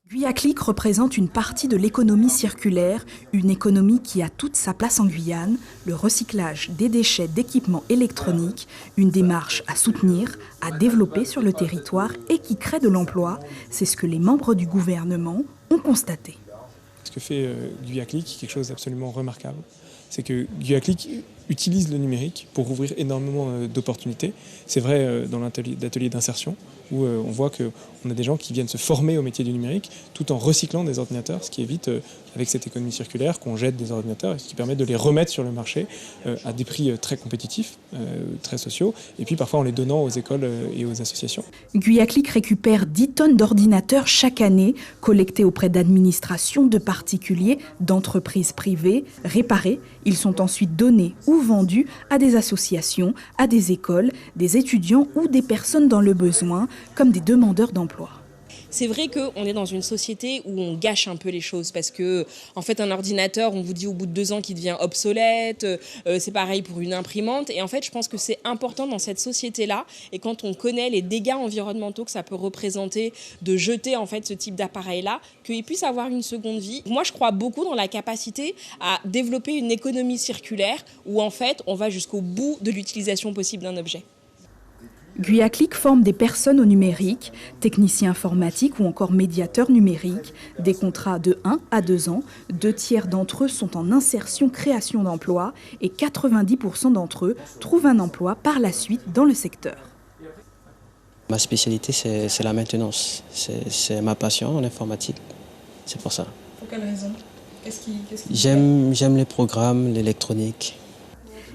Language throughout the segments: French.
Guyaclic représente une partie de l'économie circulaire, une économie qui a toute sa place en Guyane, le recyclage des déchets d'équipements électroniques, une démarche à soutenir, à développer sur le territoire et qui crée de l'emploi. C'est ce que les membres du gouvernement ont constaté. Ce que fait Guyaclic, quelque chose d'absolument remarquable, c'est que Guyaclic utilise le numérique pour ouvrir énormément d'opportunités. C'est vrai dans l'atelier d'insertion, où on voit qu'on a des gens qui viennent se former au métier du numérique tout en recyclant des ordinateurs, ce qui évite, avec cette économie circulaire, qu'on jette des ordinateurs, et ce qui permet de les remettre sur le marché à des prix très compétitifs, très sociaux, et puis parfois en les donnant aux écoles et aux associations. Guyaclic récupère 10 tonnes d'ordinateurs chaque année, collectés auprès d'administrations, de particuliers, d'entreprises privées, réparés. Ils sont ensuite donnés ou vendus à des associations, à des écoles, des étudiants ou des personnes dans le besoin, comme des demandeurs d'emploi. C'est vrai qu'on est dans une société où on gâche un peu les choses parce que, en fait, un ordinateur, on vous dit au bout de 2 ans qu'il devient obsolète. C'est pareil pour une imprimante. Et en fait, je pense que c'est important dans cette société-là. Et quand on connaît les dégâts environnementaux que ça peut représenter de jeter en fait ce type d'appareil-là, qu'il puisse avoir une seconde vie. Moi, je crois beaucoup dans la capacité à développer une économie circulaire où en fait, on va jusqu'au bout de l'utilisation possible d'un objet. Guyaclic forme des personnes au numérique, techniciens informatiques ou encore médiateurs numériques, des contrats de 1 à 2 ans. 2 tiers d'entre eux sont en insertion-création d'emploi et 90% d'entre eux trouvent un emploi par la suite dans le secteur. Ma spécialité, c'est la maintenance. C'est ma passion en informatique. C'est pour ça. Pour quelle raison ? J'aime les programmes, l'électronique.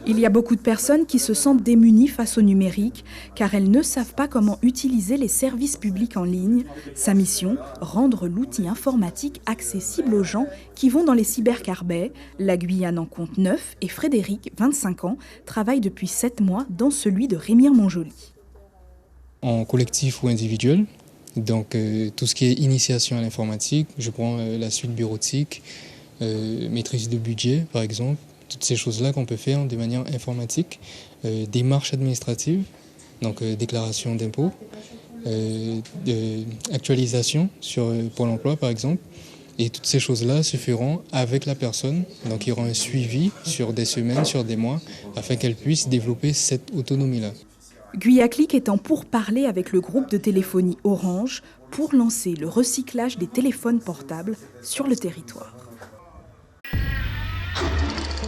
Il y a beaucoup de personnes qui se sentent démunies face au numérique car elles ne savent pas comment utiliser les services publics en ligne. Sa mission, rendre l'outil informatique accessible aux gens qui vont dans les cybercarbets. La Guyane en compte 9 et Frédéric, 25 ans, travaille depuis 7 mois dans celui de Remire-Montjoly. En collectif ou individuel, donc tout ce qui est initiation à l'informatique, je prends la suite bureautique, maîtrise de budget par exemple. Toutes ces choses-là qu'on peut faire de manière informatique, démarches administratives, donc déclaration d'impôts, actualisation sur Pôle emploi par exemple. Et toutes ces choses-là se feront avec la personne. Donc il y aura un suivi sur des semaines, sur des mois, afin qu'elle puisse développer cette autonomie-là. Guyaclic est en pourparlers avec le groupe de téléphonie Orange pour lancer le recyclage des téléphones portables sur le territoire.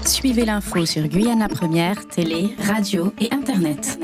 Suivez l'info sur Guyana Première, télé, radio et internet.